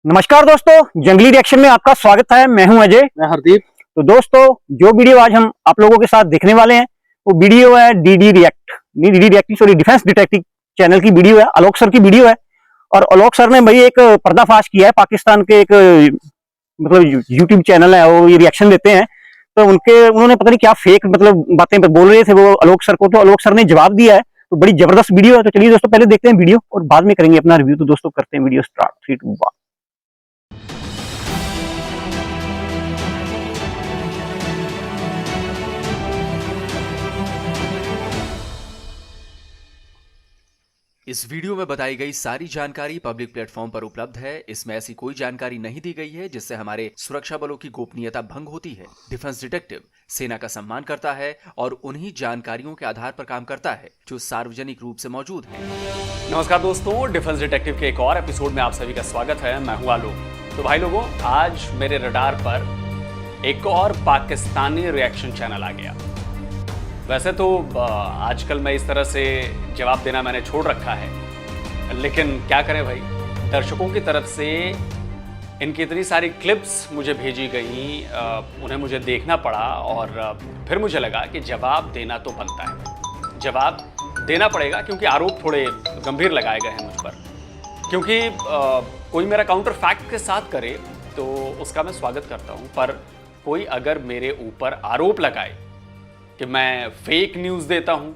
नमस्कार दोस्तों, जंगली रिएक्शन में आपका स्वागत है। मैं हूं अजय। मैं हरदीप। तो दोस्तों, जो वीडियो आज हम आप लोगों के साथ देखने वाले हैं वो वीडियो है डिफेंस डिटेक्टिव चैनल की वीडियो है, आलोक सर की वीडियो है। और आलोक सर ने भाई एक पर्दाफाश किया है। पाकिस्तान के एक मतलब यूट्यूब चैनल है, वो ये रिएक्शन देते हैं। तो उन्होंने पता नहीं क्या फेक मतलब बातें बोल रहे थे वो आलोक सर को, तो आलोक सर ने जवाब दिया है। तो बड़ी जबरदस्त वीडियो है। तो चलिए दोस्तों, पहले देखते हैं वीडियो और बाद में करेंगे अपना रिव्यू। तो दोस्तों करते हैं वीडियो स्टार्ट। 3 2 1। इस वीडियो में बताई गई सारी जानकारी पब्लिक प्लेटफॉर्म पर उपलब्ध है। इसमें ऐसी कोई जानकारी नहीं दी गई है जिससे हमारे सुरक्षा बलों की गोपनीयता भंग होती है। डिफेंस डिटेक्टिव सेना का सम्मान करता है और उन्हीं जानकारियों के आधार पर काम करता है जो सार्वजनिक रूप से मौजूद है। नमस्कार दोस्तों, डिफेंस डिटेक्टिव के एक और एपिसोड में आप सभी का स्वागत है। मैं हूं आलोक। तो भाई लोगों, आज मेरे रडार पर एक और पाकिस्तानी रिएक्शन चैनल आ गया। वैसे तो आजकल मैं इस तरह से जवाब देना मैंने छोड़ रखा है, लेकिन क्या करें भाई, दर्शकों की तरफ से इनकी इतनी सारी क्लिप्स मुझे भेजी गई, उन्हें मुझे देखना पड़ा और फिर मुझे लगा कि जवाब देना तो बनता है, जवाब देना पड़ेगा, क्योंकि आरोप थोड़े गंभीर लगाए गए हैं मुझ पर। क्योंकि कोई मेरा काउंटर फैक्ट के साथ करे तो उसका मैं स्वागत करता हूँ, पर कोई अगर मेरे ऊपर आरोप लगाए कि मैं फेक न्यूज़ देता हूं,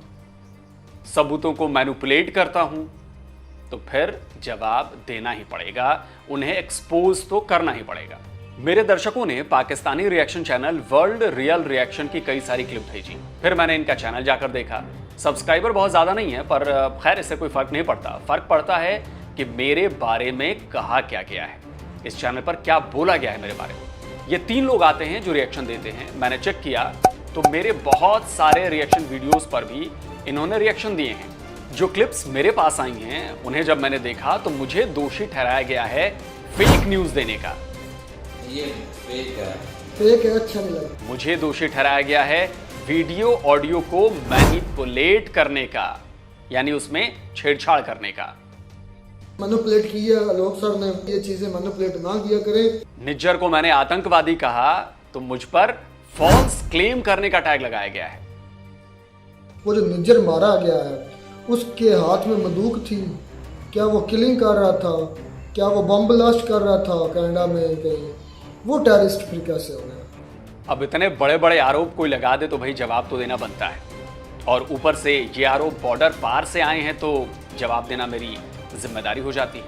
सबूतों को मैनिपुलेट करता हूं, तो फिर जवाब देना ही पड़ेगा, उन्हें एक्सपोज तो करना ही पड़ेगा। मेरे दर्शकों ने Pakistani reaction channel world real reaction की कई सारी क्लिप भेजी। फिर मैंने इनका चैनल जाकर देखा। सब्सक्राइबर बहुत ज़्यादा नहीं है, पर खैर इससे कोई फ़र्क नहीं पड़ता। फ़र्क पड़ता है कि मेरे बारे में कहा क्या गया है, इस चैनल पर क्या बोला गया है मेरे बारे में। ये 3 लोग आते हैं जो रिएक्शन देते हैं। मैंने चेक किया तो मेरे बहुत सारे रिएक्शन वीडियोस पर भी इन्होंने रिएक्शन दिए हैं। जो क्लिप्स मेरे पास आई हैं उन्हें जब मैंने देखा तो मुझे दोषी ठहराया गया है फेक न्यूज़ देने का। ये फेक है, अच्छा नहीं लगा। मुझे दोषी ठहराया गया है वीडियो ऑडियो को मैनिपुलेट करने का, यानी उसमें छेड़छाड़ करने का। मैनिपुलेट किया आलोक सर ने, ये चीजें मैनिपुलेट ना किया करें। निज्जर को मैंने आतंकवादी कहा तो मुझ पर फॉल्स क्लेम करने का टैग लगाया गया है। वो जो निज्जर मारा गया है उसके हाथ में बंदूक थी, क्या वो किलिंग कर रहा था, क्या वो बम ब्लास्ट कर रहा था कनाडा में कहीं, वो टेररिस्ट फिर कैसे हो गया? अब इतने बड़े बड़े आरोप कोई लगा दे तो भाई जवाब तो देना बनता है, और ऊपर से ये आरोप बॉर्डर पार से आए हैं तो जवाब देना मेरी जिम्मेदारी हो जाती है।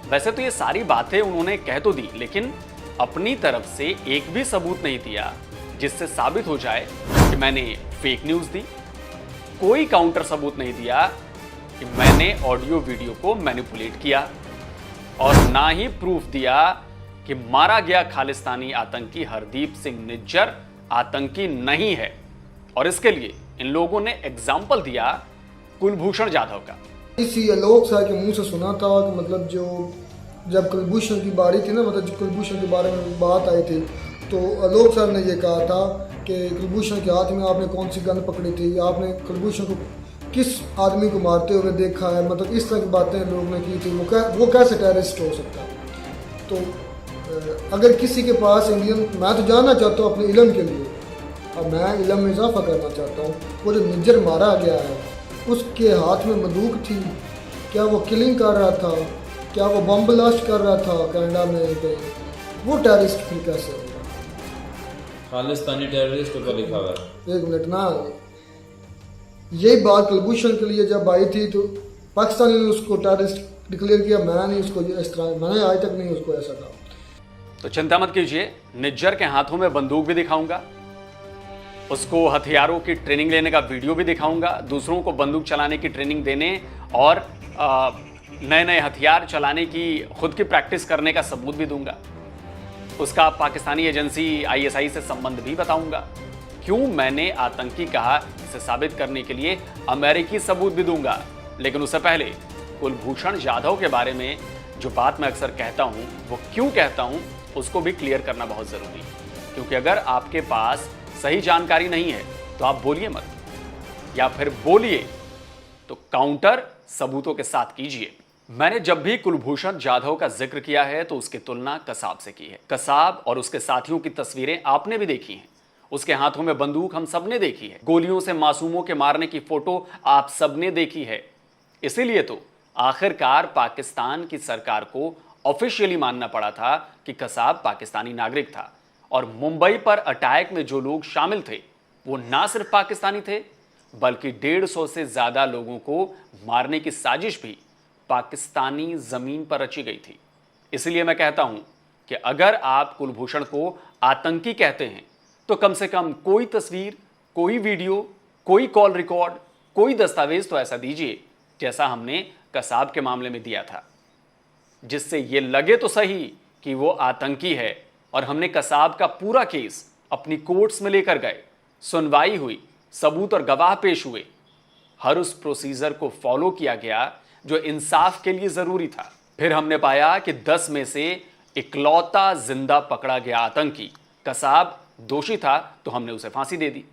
वैसे तो ये सारी बातें उन्होंने कह तो दी, लेकिन अपनी तरफ से एक भी सबूत नहीं दिया जिससे साबित हो जाए कि मैंने फेक न्यूज़ दी। कोई काउंटर सबूत नहीं दिया कि मैंने ऑडियो वीडियो को मैनिपुलेट किया, और ना ही प्रूफ दिया कि मारा गया खालिस्तानी आतंकी हरदीप सिंह निज्जर आतंकी नहीं है। और इसके लिए इन लोगों ने एग्जाम्पल दिया कुलभूषण जाधव का। इसी आलोक सर के मुंह से सुना था कि मतलब जो जब कुलभूषण की बारी थी ना, मतलब जब कुलभूषण के बारे में बात आई थी तो आलोक सर ने ये कहा था कि कुलभूषण के हाथ में आपने कौन सी गन पकड़ी थी, आपने कुलभूषण को किस आदमी को मारते हुए देखा है, मतलब इस तरह की बातें लोगों ने की थी। वो कैसे टेररिस्ट हो सकता है? तो अगर किसी के पास इंडियन, मैं तो जानना चाहता हूँ अपने इल्म के लिए, अब मैं इल्म में इजाफा करना चाहता हूँ। वो जो निज्जर मारा गया है उसके हाथ में बंदूक थी, क्या वो किलिंग कर रहा था, क्या वो बम ब्लास्ट कर रहा था कनाडा में कहीं, वो टेररिस्ट फिर कैसे हो? खालिस्तानी टेररिस्ट ऊपर लिखा हुआ है। एक मिनट ना, यही बात कुलभूषण के लिए जब आई थी तो पाकिस्तान ने उसको टेररिस्ट डिक्लेयर किया। मैंने उसको इस तरह, मैंने आज तक नहीं उसको ऐसा कहा। तो चिंता मत कीजिए, निज्जर के हाथों में बंदूक भी दिखाऊंगा, उसको हथियारों की ट्रेनिंग लेने का वीडियो भी दिखाऊंगा, दूसरों को बंदूक चलाने की ट्रेनिंग देने और नए नए हथियार चलाने की खुद की प्रैक्टिस करने का सबूत भी दूंगा। उसका पाकिस्तानी एजेंसी ISI से संबंध भी बताऊंगा। क्यों मैंने आतंकी कहा इसे साबित करने के लिए अमेरिकी सबूत भी दूंगा। लेकिन उससे पहले कुलभूषण जाधव के बारे में जो बात मैं अक्सर कहता हूं, वो क्यों कहता हूं, उसको भी क्लियर करना बहुत ज़रूरी है। क्योंकि अगर आपके पास सही जानकारी नहीं है तो आप बोलिए मत, या फिर बोलिए तो काउंटर सबूतों के साथ कीजिए। मैंने जब भी कुलभूषण जाधव का जिक्र किया है तो उसकी तुलना कसाब से की है। कसाब और उसके साथियों की तस्वीरें आपने भी देखी हैं। उसके हाथों में बंदूक हम सबने देखी है। गोलियों से मासूमों के मारने की फोटो आप सबने देखी है। इसीलिए तो आखिरकार पाकिस्तान की सरकार को ऑफिशियली मानना पड़ा था कि कसाब पाकिस्तानी नागरिक था। और मुंबई पर अटैक में जो लोग शामिल थे वो ना सिर्फ पाकिस्तानी थे बल्कि 150 से ज्यादा लोगों को मारने की साजिश भी पाकिस्तानी जमीन पर रची गई थी। इसलिए मैं कहता हूं कि अगर आप कुलभूषण को आतंकी कहते हैं तो कम से कम कोई तस्वीर, कोई वीडियो, कोई कॉल रिकॉर्ड, कोई दस्तावेज तो ऐसा दीजिए जैसा हमने कसाब के मामले में दिया था, जिससे यह लगे तो सही कि वो आतंकी है। और हमने कसाब का पूरा केस अपनी कोर्ट्स में लेकर गए, सुनवाई हुई, सबूत और गवाह पेश हुए, हर उस प्रोसीजर को फॉलो किया गया जो इंसाफ के लिए जरूरी था। फिर हमने पाया कि 10 में से इकलौता जिंदा पकड़ा गया आतंकी कसाब दोषी था तो हमने उसे फांसी दे दी।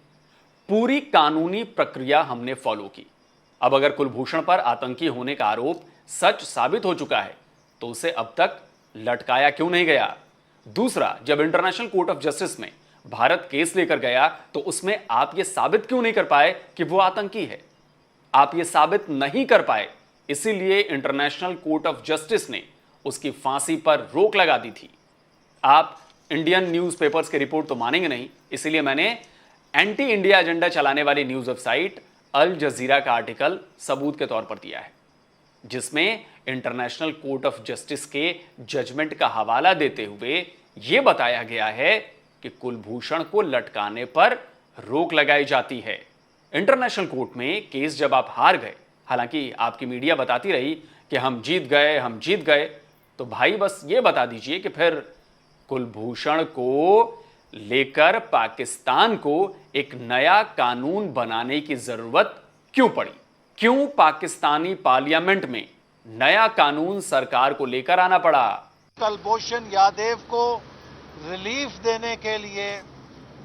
पूरी कानूनी प्रक्रिया हमने फॉलो की। अब अगर कुलभूषण पर आतंकी होने का आरोप सच साबित हो चुका है तो उसे अब तक लटकाया क्यों नहीं गया? दूसरा, जब इंटरनेशनल कोर्ट ऑफ जस्टिस में भारत केस लेकर गया तो उसमें आप यह साबित क्यों नहीं कर पाए कि वो आतंकी है? आप यह साबित नहीं कर पाए, इसीलिए इंटरनेशनल कोर्ट ऑफ जस्टिस ने उसकी फांसी पर रोक लगा दी थी। आप इंडियन न्यूज़पेपर्स की रिपोर्ट तो मानेंगे नहीं, इसीलिए मैंने एंटी इंडिया एजेंडा चलाने वाली न्यूज़ वेबसाइट अल जजीरा का आर्टिकल सबूत के तौर पर दिया है, जिसमें इंटरनेशनल कोर्ट ऑफ जस्टिस के जजमेंट का हवाला देते हुए यह बताया गया है कि कुलभूषण को लटकाने पर रोक लगाई जाती है। इंटरनेशनल कोर्ट में केस जब आप हार गए, हालांकि आपकी मीडिया बताती रही कि हम जीत गए, तो भाई बस ये बता दीजिए कि फिर कुलभूषण को लेकर पाकिस्तान को एक नया कानून बनाने की जरूरत क्यों पड़ी? क्यों पाकिस्तानी पार्लियामेंट में नया कानून सरकार को लेकर आना पड़ा? कुलभूषण यादव को रिलीफ देने के लिए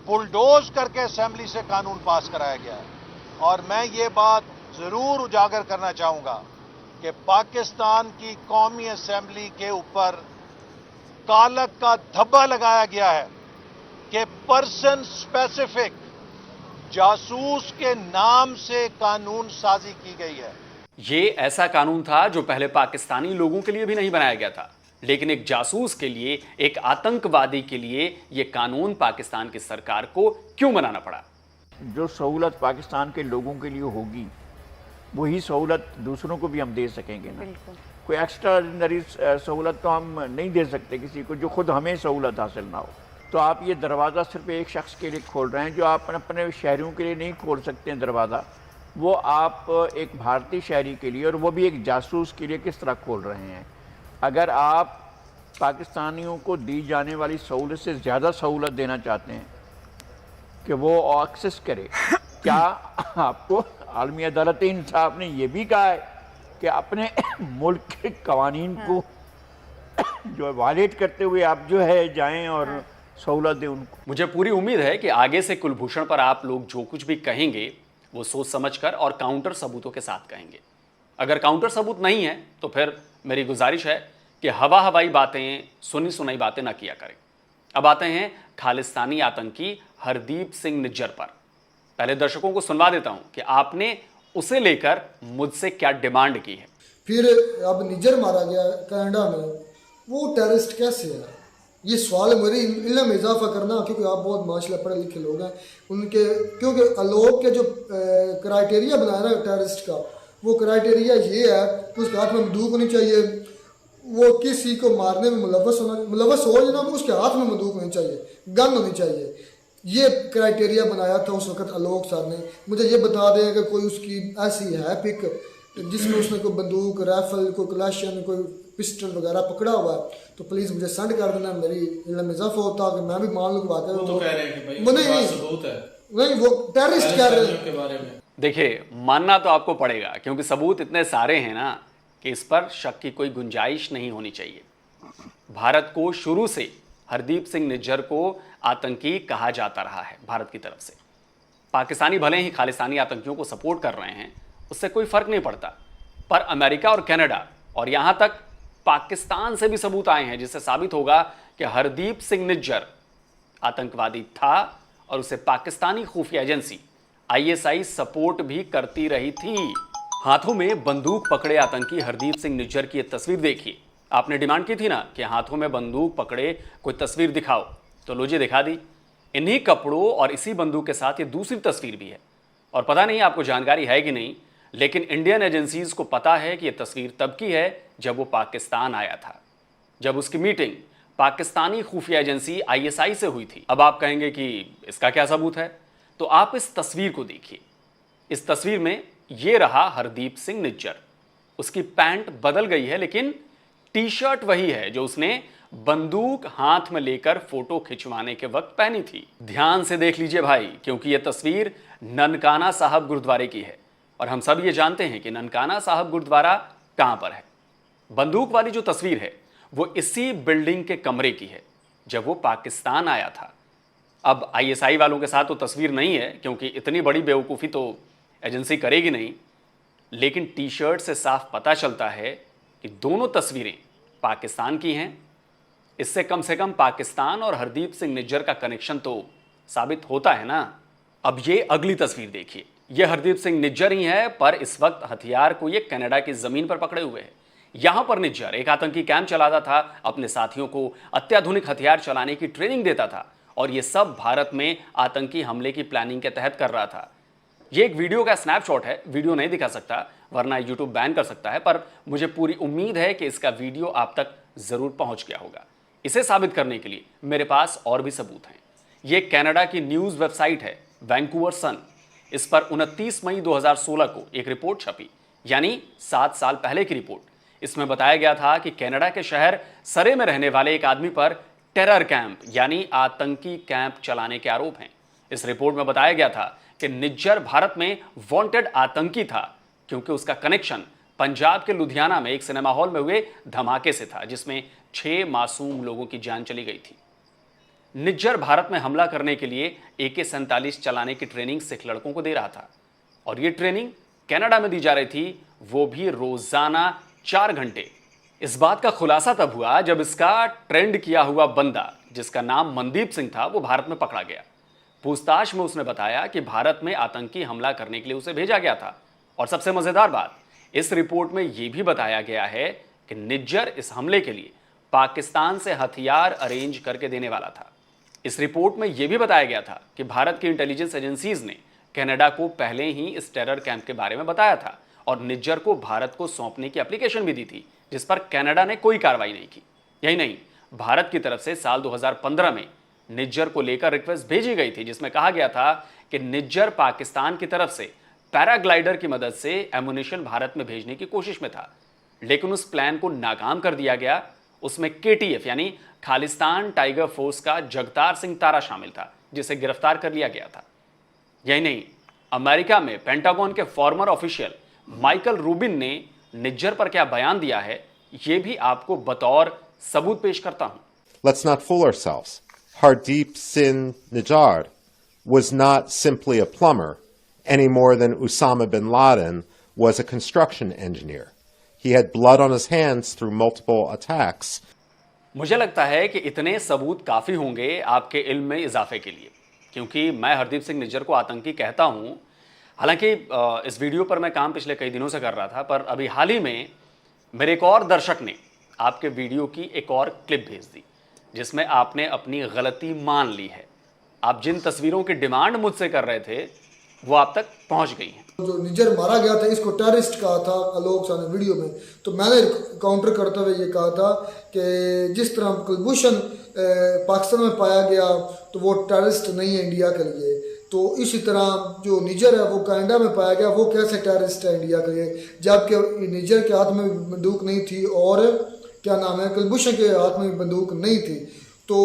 बुलडोज करके असेंबली से कानून पास कराया गया है। और मैं ये बात जरूर उजागर करना चाहूंगा कि पाकिस्तान की कौमी असेंबली के ऊपर कालक का धब्बा लगाया गया है कि पर्सन स्पेसिफिक जासूस के नाम से कानून साजी की गई है। ये ऐसा कानून था जो पहले पाकिस्तानी लोगों के लिए भी नहीं बनाया गया था, लेकिन एक जासूस के लिए, एक आतंकवादी के लिए यह कानून पाकिस्तान की सरकार को क्यों बनाना पड़ा? जो सहूलत पाकिस्तान के लोगों के लिए होगी वही सहूलत दूसरों को भी हम दे सकेंगे ना। कोई एक्स्ट्राऑर्डिनरी सहूलत तो हम नहीं दे सकते किसी को जो खुद हमें सहूलत हासिल ना हो। तो आप ये दरवाज़ा सिर्फ एक शख्स के लिए खोल रहे हैं, जो आप अपने शहरियों के लिए नहीं खोल सकते हैं दरवाज़ा, वो आप एक भारतीय शहरी के लिए और वो भी एक जासूस के लिए किस तरह खोल रहे हैं? अगर आप पाकिस्तानियों को दी जाने वाली सहूलत से ज़्यादा सहूलत देना चाहते हैं कि वो एक्सेस करे, क्या आपको आलमी अदालत इंसाफ ने यह भी कहा है कि अपने मुल्क के कवानीन को जो वायलेट करते हुए आप जो है जाएं और सहूलत दें उनको? मुझे पूरी उम्मीद है कि आगे से कुलभूषण पर आप लोग जो कुछ भी कहेंगे वो सोच समझकर और काउंटर सबूतों के साथ कहेंगे। अगर काउंटर सबूत नहीं है तो फिर मेरी गुजारिश है कि हवा हवाई बातें, सुनी सुनाई बातें ना किया करें। अब आते हैं खालिस्तानी आतंकी हरदीप सिंह निज्जर पर। पहले दर्शकों को सुनवा देता हूं कि आपने उसे लेकर मुझसे क्या डिमांड की है। फिर अब निज्जर मारा गया कनाडा में, वो टेररिस्ट कैसे है? ये सवाल मेरे इल्म में इजाफा करना, क्योंकि आप बहुत माशाल्लाह पढ़े लिखे लोग हैं उनके, क्योंकि लोग के जो क्राइटेरिया बनाया ना टेररिस्ट का, वो क्राइटेरिया ये है कि उसके हाथ में बंदूक होनी चाहिए, वो किसी को मारने में मुलव्वस हो जाना, उसके हाथ में बंदूक होनी चाहिए, गन होनी चाहिए। ये क्राइटेरिया बनाया था उस वक्त आलोक सर ने। मुझे ये बता दें कि कोई उसकी ऐसी है पिक जिसमें उसने कोई बंदूक, राइफल, कोई कलाशन, कोई पिस्टल वगैरह पकड़ा हुआ है तो प्लीज़ मुझे सेंड कर देना, मेरी इल्म में इजाफा होता कि मैं भी मान लूँ वाकई वो तो कह रहे हैं कि भाई नहीं वो टेररिस्ट कह रहे हैं के बारे में। देखिए, मानना तो आपको पड़ेगा क्योंकि सबूत इतने सारे हैं ना कि इस पर शक की कोई गुंजाइश नहीं होनी चाहिए। भारत को शुरू से हरदीप सिंह निज्जर को आतंकी कहा जाता रहा है भारत की तरफ से। पाकिस्तानी भले ही खालिस्तानी आतंकियों को सपोर्ट कर रहे हैं, उससे कोई फर्क नहीं पड़ता, पर अमेरिका और कनाडा और यहां तक पाकिस्तान से भी सबूत आए हैं जिससे साबित होगा कि हरदीप सिंह निज्जर आतंकवादी था और उसे पाकिस्तानी खुफिया एजेंसी आईएसआई सपोर्ट भी करती रही थी। हाथों में बंदूक पकड़े आतंकी हरदीप सिंह निज्जर की एक तस्वीर देखिए। आपने डिमांड की थी ना कि हाथों में बंदूक पकड़े कोई तस्वीर दिखाओ, तो लो जी दिखा दी। इन्हीं कपड़ों और इसी बंदूक के साथ ये दूसरी तस्वीर भी है। और पता नहीं आपको जानकारी है कि नहीं, लेकिन इंडियन एजेंसीज को पता है कि यह तस्वीर तब की है जब वो पाकिस्तान आया था, जब उसकी मीटिंग पाकिस्तानी खुफिया एजेंसी आईएसआई से हुई थी। अब आप कहेंगे कि इसका क्या सबूत है, तो आप इस तस्वीर को देखिए। इस तस्वीर में ये रहा हरदीप सिंह निज्जर। उसकी पैंट बदल गई है लेकिन टी शर्ट वही है जो उसने बंदूक हाथ में लेकर फोटो खिंचवाने के वक्त पहनी थी। ध्यान से देख लीजिए भाई, क्योंकि यह तस्वीर ननकाना साहब गुरुद्वारे की है और हम सब ये जानते हैं कि ननकाना साहब गुरुद्वारा कहां पर है। बंदूक वाली जो तस्वीर है वो इसी बिल्डिंग के कमरे की है जब वो पाकिस्तान आया था। अब आईएसआई वालों के साथ तो तस्वीर नहीं है क्योंकि इतनी बड़ी बेवकूफ़ी तो एजेंसी करेगी नहीं, लेकिन टी शर्ट से साफ पता चलता है कि दोनों तस्वीरें पाकिस्तान की हैं। इससे कम से कम पाकिस्तान और हरदीप सिंह निज्जर का कनेक्शन तो साबित होता है ना। अब ये अगली तस्वीर देखिए। ये हरदीप सिंह निज्जर ही है, पर इस वक्त हथियार को ये कनाडा की जमीन पर पकड़े हुए है। यहां पर निज्जर एक आतंकी कैंप चलाता था, अपने साथियों को अत्याधुनिक हथियार चलाने की ट्रेनिंग देता था और यह सब भारत में आतंकी हमले की प्लानिंग के तहत कर रहा था। यह एक वीडियो का स्नैपशॉट है, वीडियो नहीं दिखा सकता वरना यूट्यूब बैन कर सकता है, पर मुझे पूरी उम्मीद है कि इसका वीडियो आप तक जरूर पहुंच गया होगा। इसे साबित करने के लिए मेरे पास और भी सबूत हैं। यह कनाडा की न्यूज वेबसाइट है वैंकूवर सन। इस पर 29 मई 2016 को एक रिपोर्ट छपी, यानी 7 साल पहले की रिपोर्ट। इसमें बताया गया था कि कनाडा के शहर सरे में रहने वाले एक आदमी पर टेरर कैंप यानी आतंकी कैंप चलाने के आरोप हैं। इस रिपोर्ट में बताया गया था कि निज्जर भारत में वांटेड आतंकी था क्योंकि उसका कनेक्शन पंजाब के लुधियाना में एक सिनेमा हॉल में हुए धमाके से था जिसमें 6 मासूम लोगों की जान चली गई थी। निज्जर भारत में हमला करने के लिए AK-47 चलाने की ट्रेनिंग सिख लड़कों को दे रहा था और यह ट्रेनिंग कनाडा में दी जा रही थी, वो भी रोजाना 4 घंटे। इस बात का खुलासा तब हुआ जब इसका ट्रेंड किया हुआ बंदा जिसका नाम मनदीप सिंह था वो भारत में पकड़ा गया। पूछताछ में उसने बताया कि भारत में आतंकी हमला करने के लिए उसे भेजा गया था। और सबसे मजेदार बात, इस रिपोर्ट में यह भी बताया गया है कि निज्जर इस हमले के लिए पाकिस्तान से हथियार अरेंज करके देने वाला था। इस रिपोर्ट में यह भी बताया गया था कि भारत की इंटेलिजेंस एजेंसीज ने कनाडा को पहले ही इस टेरर कैंप के बारे में बताया था और निज्जर को भारत को सौंपने की एप्लीकेशन भी दी थी, जिस पर कनाडा ने कोई कार्रवाई नहीं की। यही नहीं, भारत की तरफ से साल 2015 में निज्जर को लेकर रिक्वेस्ट भेजी गई थी जिसमें कहा गया था कि निज्जर पाकिस्तान की तरफ से पैराग्लाइडर की मदद से एमुनिशन भारत में भेजने की कोशिश में था, लेकिन उस प्लान को नाकाम कर दिया गया। उसमें KTF यानी खालिस्तान टाइगर फोर्स का जगतार सिंह तारा शामिल था जिसे गिरफ्तार कर लिया गया था। यही नहीं, अमेरिका में पेंटागन के फॉर्मर ऑफिशियल माइकल रूबिन ने निज्जर पर क्या बयान दिया है यह भी आपको बतौर सबूत पेश करता हूं। Let's not fool ourselves. Hardeep Singh Nijjar was not simply a plumber any more than Osama bin Laden was a construction engineer. He had blood on his hands through multiple attacks. मुझे लगता है कि इतने सबूत काफी होंगे आपके इल्म में इजाफे के लिए, क्योंकि मैं हरदीप सिंह निज्जर को आतंकी कहता हूं। हालांकि इस वीडियो पर मैं काम पिछले कई दिनों से कर रहा था, पर अभी हाल ही में मेरे एक और दर्शक ने आपके वीडियो की एक और क्लिप भेज दी जिसमें आपने अपनी गलती मान ली है। आप जिन तस्वीरों की डिमांड मुझसे कर रहे थे वो आप तक पहुंच गई हैं। जो निज्जर मारा गया था इसको टेररिस्ट कहा था आलोक सर ने वीडियो में, तो मैंने काउंटर करते हुए ये कहा था कि जिस तरह कुलभूषण पाकिस्तान में पाया गया तो वो टेररिस्ट नहीं है इंडिया के लिए, तो इसी तरह जो निज्जर है वो कनाडा में पाया गया वो कैसे टेररिस्ट है इंडिया के लिए, जबकि निज्जर के हाथ में बंदूक नहीं थी और क्या नाम है कुलभूषण के हाथ में बंदूक नहीं थी। तो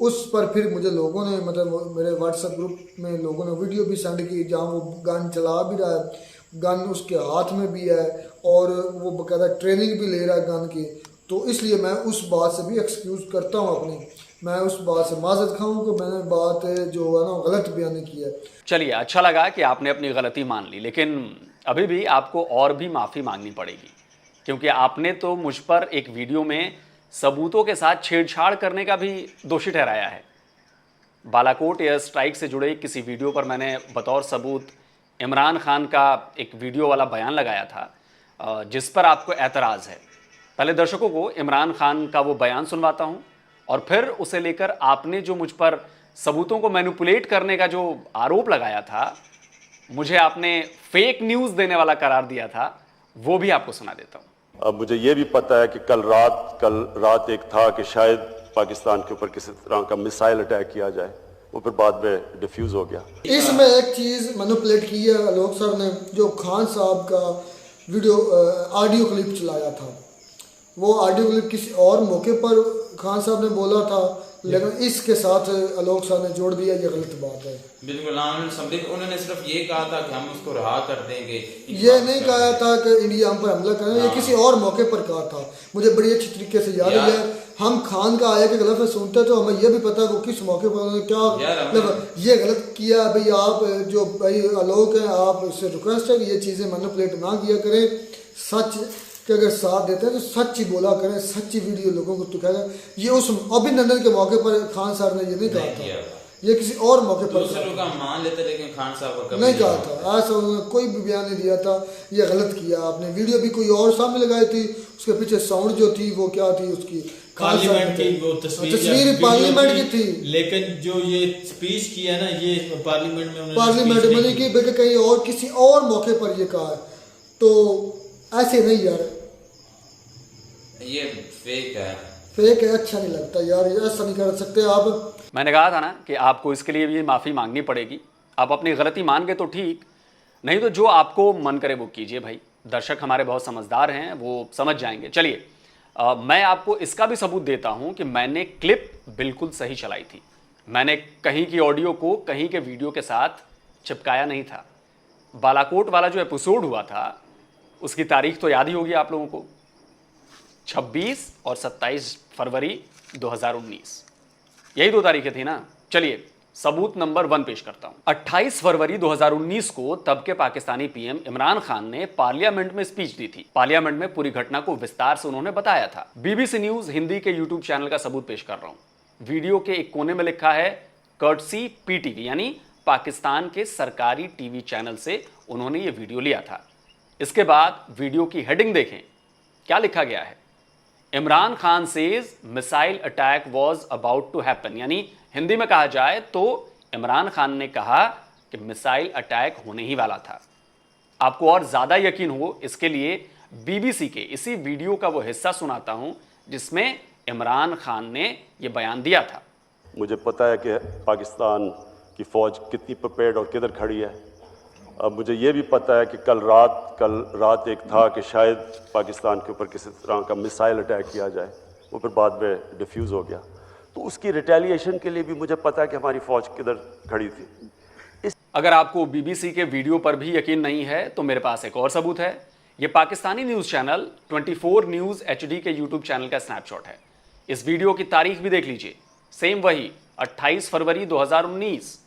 उस पर फिर मुझे लोगों ने मतलब मेरे व्हाट्सएप ग्रुप में लोगों ने वीडियो भी सेंड की जहाँ वो गन चला भी रहा है, गन उसके हाथ में भी है और वो बकायदा ट्रेनिंग भी ले रहा है गन की। तो इसलिए मैं उस बात से भी एक्सक्यूज़ करता हूँ अपनी, मैं उस बात से माजरत खाऊँ कि मैंने बात जो है ना गलत बयान की है। चलिए, अच्छा लगा कि आपने अपनी गलती मान ली, लेकिन अभी भी आपको और भी माफ़ी मांगनी पड़ेगी। क्योंकि आपने तो मुझ पर एक वीडियो में सबूतों के साथ छेड़छाड़ करने का भी दोषी ठहराया है। बालाकोट एयर स्ट्राइक से जुड़े किसी वीडियो पर मैंने बतौर सबूत इमरान खान का एक वीडियो वाला बयान लगाया था जिस पर आपको एतराज़ है। पहले दर्शकों को इमरान खान का वो बयान सुनवाता हूं और फिर उसे लेकर आपने जो मुझ पर सबूतों को मैनिपुलेट करने का जो आरोप लगाया था, मुझे आपने फेक न्यूज़ देने वाला करार दिया था, वो भी आपको सुना देता हूं। अब मुझे ये भी पता है कि कल रात एक था कि शायद पाकिस्तान के ऊपर किसी तरह का मिसाइल अटैक किया जाए, वो फिर बाद में डिफ्यूज हो गया। इसमें एक चीज़ मैनिपुलेट की है आलोक सर ने, जो खान साहब का वीडियो ऑडियो क्लिप चलाया था, वो ऑडियो क्लिप किसी और मौके पर खान साहब ने बोला था, लेकिन इसके साथ आलोक सर ने जोड़ दिया, ये गलत बात है। बिल्कुल उन्होंने सिर्फ ये कहा था कि हम उसको रहा कर देंगे, ये नहीं कहा था कि इंडिया हम पर हमला करें, ये किसी और मौके पर कहा था। मुझे बड़ी अच्छी तरीके से याद है। हम खान का आया कि गलत सुनते तो हमें यह भी पता कि किस मौके पर उन्होंने क्या ये गलत किया। भाई आप जो भाई आलोक हैं, आप उससे रिक्वेस्ट है कि ये चीज़ें मैनिपुलेट ना किया करें, सच कि अगर साथ देते हैं तो सच ही बोला करें, सच्ची वीडियो लोगों को दिखाया। ये उस अभिनंदन के मौके पर खान साहब ने ये नहीं कहा था, ये किसी और मौके पर मान लेते, लेकिन खान साहब को नहीं कहा था। ऐसा उन्होंने कोई भी बयान नहीं दिया था। ये गलत किया आपने। वीडियो भी कोई और सामने लगाई थी, उसके पीछे साउंड जो थी वो क्या थी, उसकी पार्लियामेंट की वो तस्वीर पार्लियामेंट की थी, लेकिन जो ये स्पीच किया ना, ये पार्लियामेंट में नहीं की, बल्कि कहीं और किसी और मौके पर ये कहा। तो ऐसे नहीं यार, ये फेक है, फेक है, अच्छा नहीं लगता यार, ऐसा नहीं कर सकते आप। मैंने कहा था ना कि आपको इसके लिए भी माफ़ी मांगनी पड़ेगी। आप अपनी गलती मान गए तो ठीक, नहीं तो जो आपको मन करे वो कीजिए भाई। दर्शक हमारे बहुत समझदार हैं, वो समझ जाएंगे। चलिए मैं आपको इसका भी सबूत देता हूं कि मैंने क्लिप बिल्कुल सही चलाई थी। मैंने कहीं की ऑडियो को कहीं के वीडियो के साथ चिपकाया नहीं था। बालाकोट वाला जो एपिसोड हुआ था उसकी तारीख तो याद ही होगी आप लोगों को, 26 और 27 फरवरी 2019, यही 2 तारीखें थी ना। चलिए सबूत नंबर 1 पेश करता हूं। 28 फरवरी 2019 को तब के पाकिस्तानी पीएम इमरान खान ने पार्लियामेंट में स्पीच दी थी। पार्लियामेंट में पूरी घटना को विस्तार से उन्होंने बताया था। बीबीसी न्यूज हिंदी के यूट्यूब चैनल का सबूत पेश कर रहा हूं। वीडियो के एक कोने में लिखा है कर्टसी पीटीवी, यानी पाकिस्तान के सरकारी टीवी चैनल से उन्होंने ये वीडियो लिया था। इसके बाद वीडियो की हेडिंग देखें, क्या लिखा गया है। Imran Khan says missile attack was about to happen, यानी हिंदी में कहा जाए तो इमरान खान ने कहा कि मिसाइल अटैक होने ही वाला था। आपको और ज्यादा यकीन हो इसके लिए बीबीसी के इसी वीडियो का वो हिस्सा सुनाता हूं जिसमें इमरान खान ने ये बयान दिया था। मुझे पता है कि पाकिस्तान की फौज कितनी प्रिपेयर्ड और किधर खड़ी है। अब मुझे ये भी पता है कि कल रात एक था कि शायद पाकिस्तान के ऊपर किसी तरह का मिसाइल अटैक किया जाए, वो फिर बाद में डिफ्यूज़ हो गया। तो उसकी रिटेलिएशन के लिए भी मुझे पता है कि हमारी फौज किधर खड़ी थी। अगर आपको बीबीसी के वीडियो पर भी यकीन नहीं है तो मेरे पास एक और सबूत है। ये Pakistani news channel 24 news HD के यूट्यूब चैनल का स्नैपशॉट है। इस वीडियो की तारीख भी देख लीजिए, सेम वही 28 फरवरी 2019।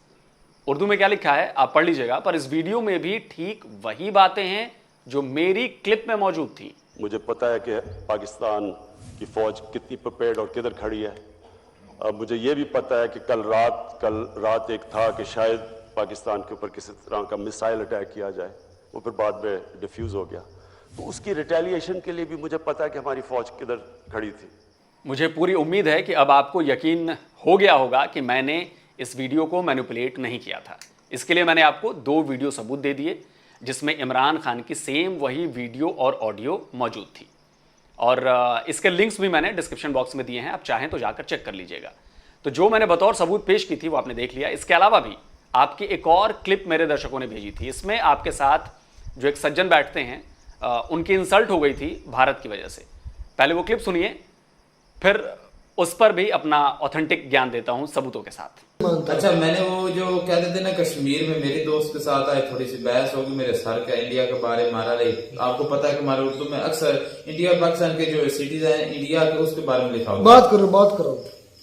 उर्दू में क्या लिखा है आप पढ़ लीजिएगा, पर इस वीडियो में भी ठीक वही बातें हैं जो मेरी क्लिप में मौजूद थी। मुझे पता है कि पाकिस्तान की फौज कितनी प्रिपेयर्ड और किधर खड़ी है। अब मुझे ये भी पता है कि कल रात एक था कि शायद पाकिस्तान के ऊपर किसी तरह का मिसाइल अटैक किया जाए, वो फिर बाद में डिफ्यूज़ हो गया। तो उसकी रिटेलिएशन के लिए भी मुझे पता है कि हमारी फौज किधर खड़ी थी। मुझे पूरी उम्मीद है कि अब आपको यकीन हो गया होगा कि मैंने इस वीडियो को मैनिपुलेट नहीं किया था। इसके लिए मैंने आपको 2 वीडियो सबूत दे दिए जिसमें इमरान खान की सेम वही वीडियो और ऑडियो मौजूद थी, और इसके लिंक्स भी मैंने डिस्क्रिप्शन बॉक्स में दिए हैं, आप चाहें तो जाकर चेक कर लीजिएगा। तो जो मैंने बतौर सबूत पेश की थी वो आपने देख लिया। इसके अलावा भी आपकी एक और क्लिप मेरे दर्शकों ने भेजी थी। इसमें आपके साथ जो एक सज्जन बैठते हैं उनकी इंसल्ट हो गई थी भारत की वजह से। पहले वो क्लिप सुनिए, फिर उस पर भी अपना ऑथेंटिक ज्ञान देता हूं सबूतों के साथ। अच्छा, मैंने वो जो कहते थे ना कश्मीर में मेरे दोस्त के साथ आए, थोड़ी सी बहस होगी मेरे सर का इंडिया के बारे में मारा रही। आपको पता है कि हमारे उर्दू में अक्सर इंडिया पाकिस्तान के जो सिटीज हैं इंडिया के उसके बारे में लिखा हुआ। बात करो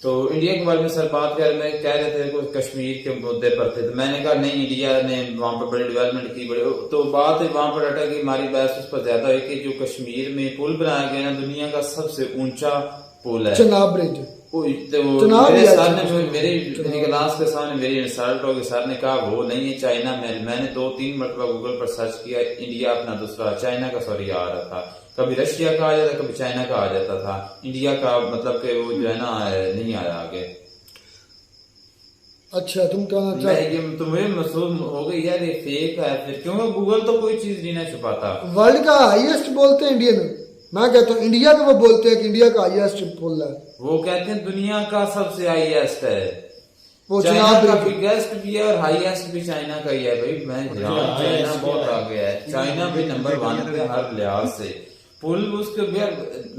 तो इंडिया के बारे में सर बात कह रहे थे कुछ कश्मीर के मुद्दे पर थे, तो मैंने कहा नहीं, इंडिया ने वहां पर बड़ी डेवलपमेंट की, बड़े तो बात वहां पर अटक गई, हमारी बहस उस पर ज्यादा हुई कि जो कश्मीर में पुल बनाया गया ना, दुनिया का सबसे ऊंचा पुल है, चनाब ब्रिज। तो मेरे सर ने मेरी क्लास के सामने मेरी इंसल्ट होगी, सर ने कहा वो नहीं है, चाइना में। मैंने 2-3 मरतबा गूगल पर सर्च किया, इंडिया अपना दूसरा चाइना का सॉरी आ रहा था, कभी रशिया का आ जाता, कभी चाइना का आ जाता था, इंडिया का मतलब कि वो जो है ना नहीं आया आगे। अच्छा, तुम कहना चाहते तुम्हें महसूस हो गई यार ये फेक है फिर, क्योंकि गूगल तो कोई चीज नहीं ना छुपाता। वर्ल्ड का हाईएस्ट बोलते हैं इंडिया में, मैं कहता हूँ इंडिया का वो बोलते हैं कि इंडिया का हाईएस्ट पुल है, वो कहते हैं दुनिया का सबसे हाईएस्ट है, वो चाइना चनाब का ब्रिज। बिगेस्ट भी है और हाईएस्ट भी चाइना का ही है भाई। मैं चाइना बहुत आगे है, चाइना भी नंबर 1 पे हर लिहाज से। पुल उसके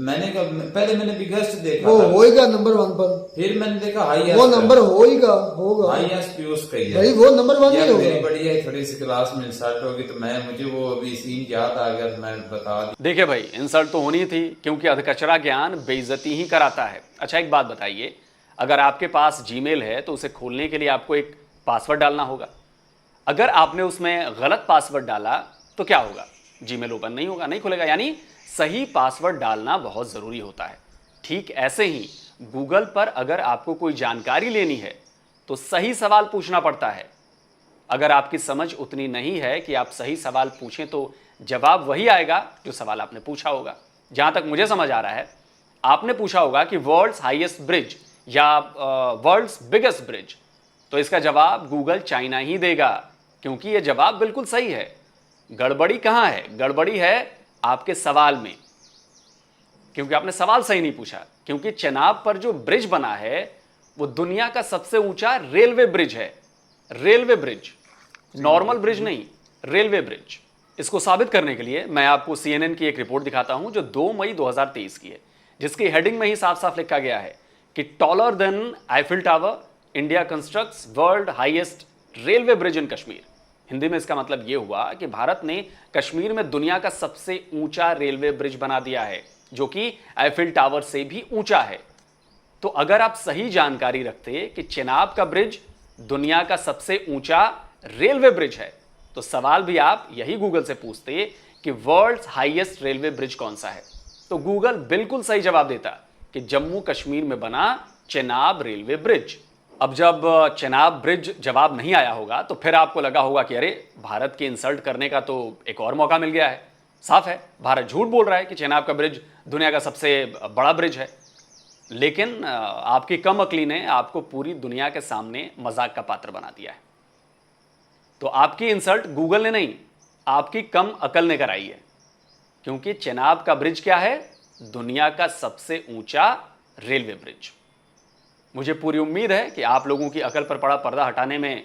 मैंने पहले मैंने बिगेस्ट देखा वो था, होएगा नंबर 1 पर, फिर मैंने देखा हाईएस्ट, वो नंबर होगा हाईएस्ट भी उसका ही है भाई, वो नंबर 1 यार। नहीं मेरी होगा। बड़ी है थोड़ी सी क्लास में इंसल्ट होगी, तो मुझे वो अभी सीन याद आ गया तो मैं बता दी। देखिए भाई, इंसल्ट तो होनी थी क्योंकि अधकचरा ज्ञान बेइज्जती ही कराता है। अच्छा एक बात बताइए, अगर आपके पास जीमेल है तो उसे खोलने के लिए आपको एक पासवर्ड डालना होगा। अगर आपने उसमें गलत पासवर्ड डाला तो क्या होगा? जीमेल ओपन नहीं होगा, नहीं खुलेगा। यानी सही पासवर्ड डालना बहुत ज़रूरी होता है। ठीक ऐसे ही गूगल पर अगर आपको कोई जानकारी लेनी है तो सही सवाल पूछना पड़ता है। अगर आपकी समझ उतनी नहीं है कि आप सही सवाल पूछें तो जवाब वही आएगा जो सवाल आपने पूछा होगा। जहां तक मुझे समझ आ रहा है, आपने पूछा होगा कि वर्ल्ड्स हाईएस्ट ब्रिज या वर्ल्ड्स बिगेस्ट ब्रिज, तो इसका जवाब गूगल चाइना ही देगा, क्योंकि यह जवाब बिल्कुल सही है। गड़बड़ी कहां है? गड़बड़ी है आपके सवाल में, क्योंकि आपने सवाल सही नहीं पूछा। क्योंकि चेनाब पर जो ब्रिज बना है वो दुनिया का सबसे ऊंचा रेलवे ब्रिज है। रेलवे ब्रिज, नॉर्मल ब्रिज नहीं, रेलवे ब्रिज। इसको साबित करने के लिए मैं आपको CNN की एक रिपोर्ट दिखाता हूं जो 2 मई 2023 की है, जिसकी हेडिंग में ही साफ साफ लिखा गया है कि taller than Eiffel tower, India constructs world highest railway bridge इन कश्मीर। हिंदी में इसका मतलब यह हुआ कि भारत ने कश्मीर में दुनिया का सबसे ऊंचा रेलवे ब्रिज बना दिया है, जो कि आईफिल टावर से भी ऊंचा है। तो अगर आप सही जानकारी रखते कि चेनाब का ब्रिज दुनिया का सबसे ऊंचा रेलवे ब्रिज है, तो सवाल भी आप यही गूगल से पूछते कि वर्ल्ड्स हाईएस्ट रेलवे ब्रिज कौन सा है, तो गूगल बिल्कुल सही जवाब देता कि जम्मू कश्मीर में बना चेनाब रेलवे ब्रिज। अब जब चेनाब ब्रिज जवाब नहीं आया होगा तो फिर आपको लगा होगा कि अरे, भारत की इंसल्ट करने का तो एक और मौका मिल गया है। साफ है, भारत झूठ बोल रहा है कि चेनाब का ब्रिज दुनिया का सबसे बड़ा ब्रिज है। लेकिन आपकी कम अक्ली ने आपको पूरी दुनिया के सामने मजाक का पात्र बना दिया है। तो आपकी इंसल्ट गूगल ने नहीं, आपकी कम अकल ने कराई है, क्योंकि चेनाब का ब्रिज क्या है? दुनिया का सबसे ऊंचा रेलवे ब्रिज। मुझे पूरी उम्मीद है कि आप लोगों की अकल पर पड़ा पर्दा हटाने में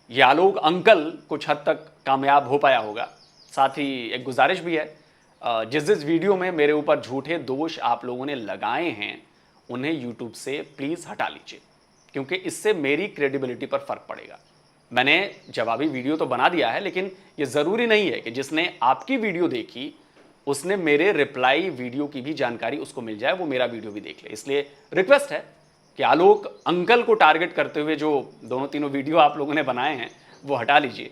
यह आलोक अंकल कुछ हद तक कामयाब हो पाया होगा। साथ ही एक गुजारिश भी है, जिस वीडियो में मेरे ऊपर झूठे दोष आप लोगों ने लगाए हैं उन्हें यूट्यूब से प्लीज़ हटा लीजिए, क्योंकि इससे मेरी क्रेडिबिलिटी पर फर्क पड़ेगा। मैंने जवाबी वीडियो तो बना दिया है, लेकिन यह ज़रूरी नहीं है कि जिसने आपकी वीडियो देखी उसने मेरे रिप्लाई वीडियो की भी जानकारी उसको मिल जाए, वो मेरा वीडियो भी देख ले। इसलिए रिक्वेस्ट है कि आलोक अंकल को टारगेट करते हुए जो दोनों तीनों वीडियो आप लोगों ने बनाए हैं वो हटा लीजिए।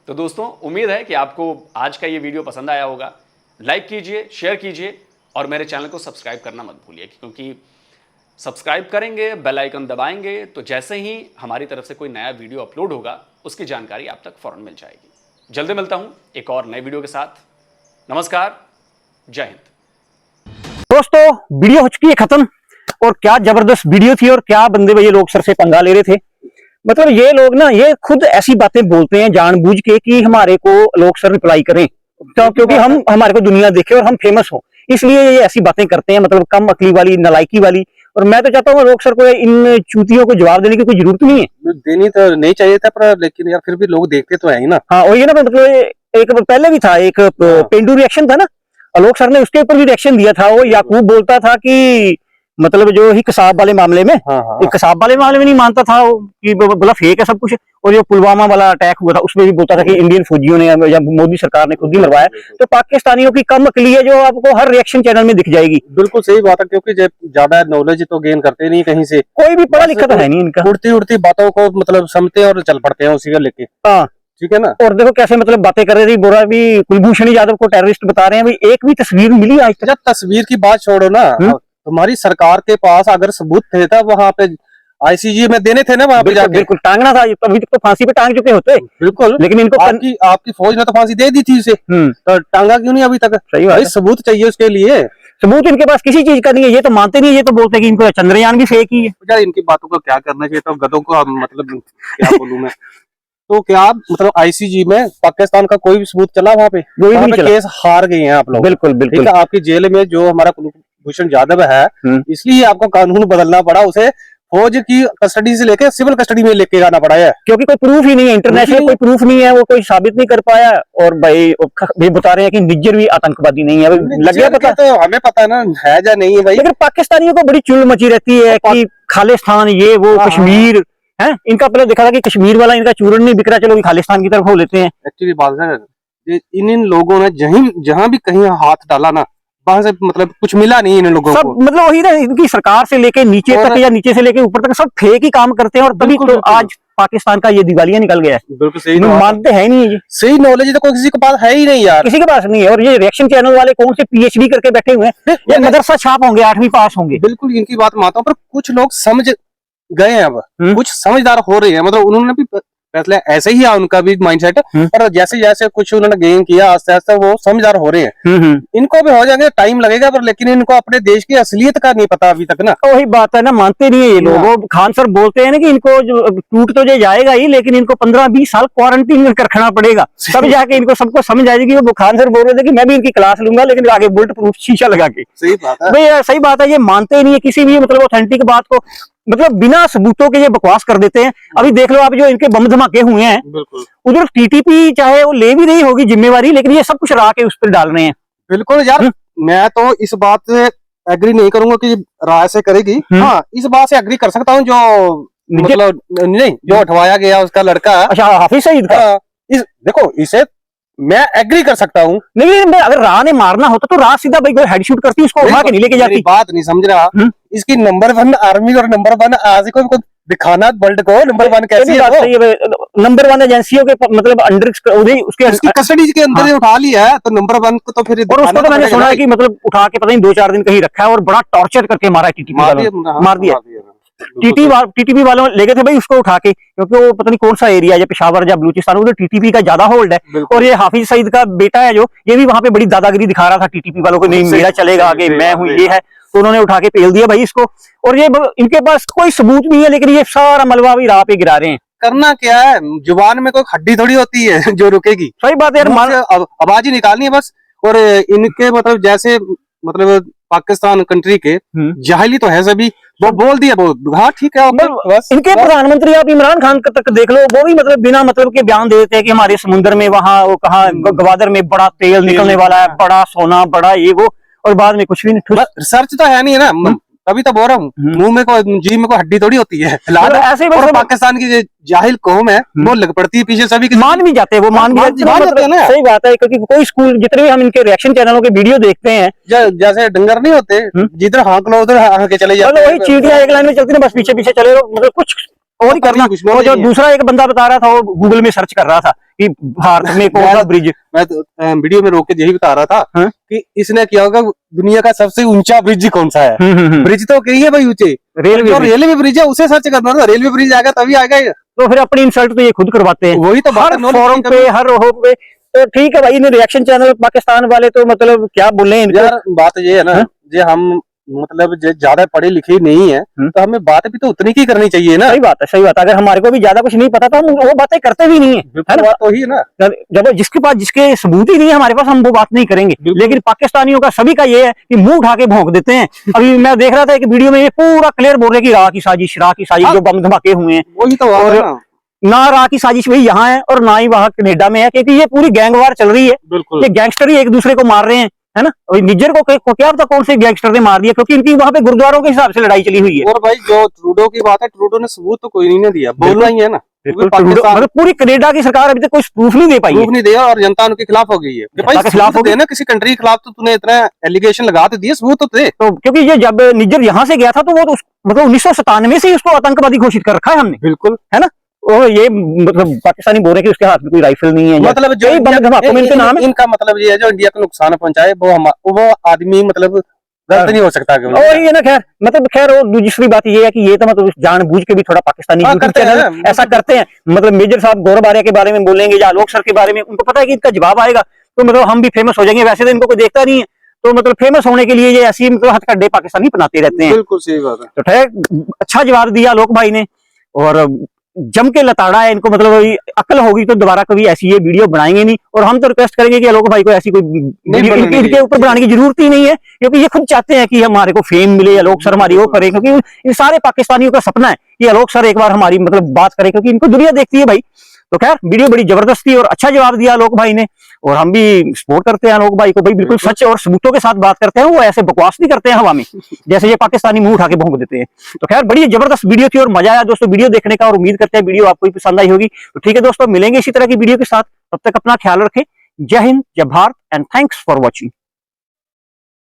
तो दोस्तों, उम्मीद है कि आपको आज का ये वीडियो पसंद आया होगा। लाइक कीजिए, शेयर कीजिए और मेरे चैनल को सब्सक्राइब करना मत भूलिए, क्योंकि सब्सक्राइब करेंगे, बेल आइकन दबाएंगे तो जैसे ही हमारी तरफ से कोई नया वीडियो अपलोड होगा उसकी जानकारी आप तक फौरन मिल जाएगी। जल्दी मिलता हूं एक और नए वीडियो के साथ। नमस्कार, जय हिंद। दोस्तों, वीडियो हो चुकी है खत्म, और क्या जबरदस्त वीडियो थी, और क्या बंदे भैया लोग सर से पंगा ले रहे थे। मतलब ये लोग ना, ये खुद ऐसी बातें बोलते हैं जानबूझ के कि हमारे को लोग सर रिप्लाई करें, क्योंकि हम हमारे को दुनिया देखे और हम फेमस हो, इसलिए ये ऐसी बातें करते हैं, मतलब कम अकली वाली, नलायकी वाली। और मैं तो चाहता हूँ लोग सर को इन चूतियों को जवाब देने की कोई जरूरत नहीं है। देनी तो नहीं चाहिए था, पर लेकिन यार फिर भी लोग देखते तो है ही ना। हाँ, वही है ना, मतलब एक पहले भी था, एक पेंडू रिएक्शन था ना, आलोक सर ने उसके ऊपर भी रिएक्शन दिया था। वो याकूब बोलता था कि मतलब जो ही कसाब वाले मामले में, हाँ। एक कसाब वाले मामले में नहीं मानता था वो कि बोला फेक है सब कुछ। और जो पुलवामा वाला अटैक हुआ था उसमें भी बोलता था कि इंडियन फौजियों ने या मोदी सरकार ने खुद ही मरवाया। तो पाकिस्तानियों की कम अकली है जो आपको हर रिएक्शन चैनल में दिख जाएगी। बिल्कुल सही बात है, क्योंकि जब ज्यादा नॉलेज तो गेन करते नहीं कहीं से, कोई भी पढ़ा लिखा तो है नहीं इनका, उड़ती उड़ती बातों को मतलब समझते हैं और चल पड़ते हैं उसी को लेके। हाँ ठीक है ना। और देखो कैसे मतलब बातें कर रहे थे, बोला भी कुलभूषण यादव को टेररिस्ट बता रहे हैं। भाई एक भी तस्वीर मिली आज तक? तस्वीर की बात छोड़ो ना, तुम्हारी सरकार के पास अगर सबूत थे तब वहां पे आईसीजी में देने थे ना, वहां पे जाके बिल्कुल टांगना था। अभी तक तो फांसी पे टांग चुके होते। बिल्कुल, लेकिन इनको आपकी फौज ने तो फांसी दे दी थी उसे, तो टांगा क्यों नहीं अभी तक? सही बात है। सबूत चाहिए उसके लिए। सबूत इनके पास किसी चीज का नहीं है, ये तो मानते नहीं है। ये तो बोलते हैं कि इनको चंद्रयान भी फेक ही है। यार इनकी बातों का क्या करना चाहिए, तो गधों को मतलब क्या बोलूं मैं। तो क्या मतलब आईसीजी में पाकिस्तान का कोई भी सबूत चला वहां पे? वहां पे केस हार गए हैं आप लोग। बिल्कुल बिल्कुल। ठीक है, आपकी जेल में जो हमारा कुलभूषण यादव है, इसलिए आपको कानून बदलना पड़ा, उसे फौज की कस्टडी से लेके सिविल कस्टडी में लेके आना पड़ा है, क्योंकि कोई प्रूफ ही नहीं है, इंटरनेशनल कोई प्रूफ नहीं है, वो कोई साबित नहीं कर पाया। और भाई भी बता रहे हैं कि निज्जर भी आतंकवादी नहीं है। लग गया पता, तो हमें पता ना है या नहीं है भाई। लेकिन पाकिस्तानियों को बड़ी चुल मची रहती है कि खालिस्तान ये वो कश्मीर है। इनका पहले देखा था कि कश्मीर वाला इनका चूरन नहीं बिक रहा, चलो खालिस्तान की तरफ हो लेते हैं। एक्चुअली बात है इन लोगों ने जहां भी कहीं हाथ डाला ना, वहां से मतलब कुछ मिला नहीं इन लोगों सब को। मतलब वही ना, इनकी सरकार से लेके नीचे तक या नीचे से लेके ऊपर तक सब फेक ही काम करते हैं। और तभी तो आज पाकिस्तान का ये दिवालिया निकल गया है। बिल्कुल सही, मानते हैं नहीं ये। सही नॉलेज तो किसी के पास है ही नहीं यार, किसी के पास नहीं है। और ये रिएक्शन चैनल वाले कौन से पीएचडी करके बैठे हुए हैं, ये मदरसा छाप होंगे, 8वीं पास होंगे। बिल्कुल इनकी बात मानता हूँ, पर कुछ लोग समझ गए हैं अब, कुछ समझदार हो रहे हैं, मतलब उन्होंने भी फैसला ऐसे ही है उनका भी माइंडसेट। पर जैसे जैसे कुछ उन्होंने गेन किया आस्ते आस्ते वो समझदार हो रहे हैं। इनको भी हो जाएंगे, टाइम लगेगा, पर लेकिन इनको अपने देश की असलियत का नहीं पता अभी तक ना। वही बात है ना, मानते नहीं है ये लोग। वो खान सर बोलते हैं ना कि इनको जो टूट तो जो जाएगा ही, लेकिन इनको 15-20 साल क्वारंटीन में रखना पड़ेगा, तब जाके इनको सबको समझ आएगी। वो खान सर बोल रहे थे कि मैं भी इनकी क्लास लूंगा, लेकिन आगे बुलेट प्रूफ शीशा लगा के। सही बात है भाई, सही बात है। ये मानते नहीं है किसी भी मतलब ऑथेंटिक बात को, मतलब बिना सबूतों के ये बकवास कर देते हैं। अभी देख लो आप, जो इनके बम धमाके हुए हैं, उधर टीटीपी चाहे वो ले भी नहीं होगी जिम्मेवारी, लेकिन ये सब कुछ रा के उस पर डाल रहे हैं। बिल्कुल यार, मैं तो इस बात से एग्री नहीं करूंगा कि राय से करेगी। हाँ, इस बात से एग्री कर सकता हूँ जो मतलब नहीं, जो हटवाया गया उसका लड़का। अच्छा, हाफिज सईद का। देखो इसे मैं एग्री कर सकता हूँ। नहीं, अगर राह ने मारना होता तो राह सीधा भाई हेड शूट करती, उसको उठा के नहीं लेके जाती। बात नहीं समझ रहा। इसकी नंबर 1 आर्मी और नंबर 1 आज को दिखाना वर्ल्ड को नंबर 1 कैसी है। नंबर 1 एजेंसियों के मतलब अंडर उसके कस्टडी के अंदर उठा लिया है, तो नंबर 1 को तो फिर उसको तो मैंने सुना है कि मतलब उठा के पता नहीं 2-4 दिन कहीं रखा है और बड़ा टॉर्चर करके मारा है। टीटीपी वालों मार दिया। टीटीपी वालों ले गए थे भाई उसको उठा के, क्योंकि वो पता नहीं कौन सा एरिया है, पेशावर या बलूचिस्तान, उधर टीटीपी का ज्यादा होल्ड है। और ये हाफिज सईद का बेटा है जो, ये भी वहां पे बड़ी दादागिरी दिखा रहा था टीटीपी वालों को, नहीं मेरा चलेगा आगे, मैं हूँ, ये है। तो उन्होंने उठा के पेल दिया भाई इसको। और ये इनके पास कोई सबूत नहीं है, लेकिन ये सारा मलबा भी राह पे गिरा रहे हैं। करना क्या है, जुबान में कोई हड्डी थोड़ी होती है जो रुकेगी। सही बात है यार, आवाज ही निकालनी है बस। और इनके मतलब जैसे मतलब पाकिस्तान कंट्री के जाहिली तो है सभी, वो बोल दिया वो हाँ ठीक है। बस इनके प्रधानमंत्री आप इमरान खान तक देख लो, वो भी मतलब बिना मतलब के बयान दे देते हैं कि हमारे समुद्र में वहाँ वो कहा गवादर में बड़ा तेल निकलने वाला है, बड़ा सोना, बड़ा ये वो, और बाद में कुछ भी नहीं। रिसर्च तो है नहीं है ना, तभी तो बोल रहा हूँ, मुंह में को जी में को हड्डी थोड़ी होती है। ऐसे और पाकिस्तान की जाहिल कौम है वो लग पड़ती है पीछे, सभी मान भी जाते हैं, वो मान भी जाते हैं ना। सही बात है, क्योंकि कोई स्कूल जितने भी हम इनके रिएक्शन चैनलों के वीडियो देखते हैं, जैसे डंगर नहीं होते, जिधर हाँक लो उधर हाँक के चले जाते हैं। वही चींटियां एक लाइन में चलती है, बस पीछे पीछे चले रहो, मतलब कुछ और ही करना। वो जो दूसरा एक बंदा बता रहा था, वो गूगल में सर्च कर रहा था कि भारत में कौन सा ब्रिज, मैं वीडियो में रोक के यही बता रहा था कि इसने क्या होगा, दुनिया का सबसे ऊंचा ब्रिज कौन सा है। ब्रिज तो कही है भाई ऊंचे, रेलवे ब्रिज है, उसे सर्च करना था। रेलवे ब्रिज आएगा तभी आएगा। तो फिर अपनी इंसल्ट तो ये खुद करवाते हैं, वही तो हर फोरम पे, हर हो पे। तो ठीक है भाई, रिएक्शन चैनल पाकिस्तान वाले तो मतलब क्या बोले यार। बात ये है ना, जे हम मतलब ज्यादा पढ़े लिखे नहीं है, तो हमें बात भी तो उतनी की करनी चाहिए ना। सही बात है, सही बात है। अगर हमारे को भी ज्यादा कुछ नहीं पता तो हम वो बातें करते भी नहीं है, है ना। बात वही है ना, जब जिसके पास जिसके सबूत ही नहीं है हमारे पास, हम वो बात नहीं करेंगे। लेकिन पाकिस्तानियों का सभी का ये है कि मुंह उठा के भौंक देते हैं। अभी मैं देख रहा था एक वीडियो में, ये पूरा क्लियर बोल रहे कि राह की साजिश जो बम धमाके हुए हैं, वही तो और ना राह की साजिश वही यहाँ है और ना ही वहाँ कनेडा में है, क्योंकि ये पूरी गैंगवार चल रही है। ये गैंगस्टर ही एक दूसरे को मार रहे हैं, है ना। और निज्जर को क्या पता कौन से गैंगस्टर ने मार दिया, क्योंकि इनकी वहां पे गुरुद्वारों के हिसाब से लड़ाई चली हुई है। और भाई जो ट्रूडो की बात है, ट्रूडो ने सबूत तो कोई नहीं दिया, बोलना ही है ना। मतलब पूरी कनाडा की सरकार अभी तक कोई प्रूफ नहीं दे पाई, प्रूफ नहीं दिया, और जनता उनके खिलाफ हो गई है। भाई खिलाफ हो गई ना, किसी कंट्री के खिलाफ तो तूने इतना एलिगेशन लगा तो दिए, सबूत तो दे। तो क्योंकि ये जब निज्जर यहाँ से गया था तो वो तो मतलब 1997 से ही उसको आतंकवादी घोषित कर रखा है हमने, बिल्कुल, है ना। और ये मतलब पाकिस्तानी बोल रहे हैं कि उसके हाथ में कोई राइफल नहीं है, मतलब जो इनके नाम है। इनका मतलब ये है जो इंडिया को नुकसान पहुंचाए वो आदमी मतलब गलत नहीं हो सकता। और ये ना खैर मतलब खैर और दूसरी बात ये है कि ये तो मतलब जानबूझ के भी थोड़ा पाकिस्तानी यूट्यूब चैनल ऐसा करते हैं, मतलब मेजर साहब गौरव आर्या के बारे में बोलेंगे या आलोक सर के बारे में, उनको पता है कि इनका जवाब आएगा तो मतलब हम भी फेमस हो जाएंगे। वैसे तो इनको कोई देखता नहीं है, तो मतलब फेमस होने के लिए ये ऐसी मतलब हथकंडे पाकिस्तानी बनाते रहते हैं। बिल्कुल सही बात है। तो ठहर अच्छा जवाब दिया आलोक भाई ने, और जम के लताड़ा है इनको, मतलब अकल होगी तो दोबारा कभी ऐसी ये वीडियो बनाएंगे नहीं। और हम तो रिक्वेस्ट करेंगे कि आलोक भाई को ऐसी कोई इनके ऊपर बनाने की जरूरत ही नहीं है, क्योंकि ये खुद चाहते हैं कि हमारे को फेम मिले, आलोक सर हमारी वो करे, क्योंकि इन सारे पाकिस्तानियों का सपना है कि आलोक सर एक बार हमारी मतलब बात करे, क्योंकि इनको दुनिया देखती है भाई। तो खैर वीडियो बड़ी जबरदस्त थी और अच्छा जवाब दिया आलोक भाई ने, और हम भी सपोर्ट करते हैं आलोक भाई को। भाई बिल्कुल सच और सबूतों के साथ बात करते हैं, वो ऐसे बकवास नहीं करते हैं हवा में जैसे ये पाकिस्तानी मुंह उठा के भोंक देते हैं। तो खैर बड़ी जबरदस्त वीडियो थी और मजा आया दोस्तों वीडियो देखने का, और उम्मीद करते हैं वीडियो आपको भी पसंद आई होगी। तो ठीक है दोस्तों, मिलेंगे इसी तरह की वीडियो के साथ, तब तक अपना ख्याल रखें। जय हिंद, जय Bharat and thanks for watching.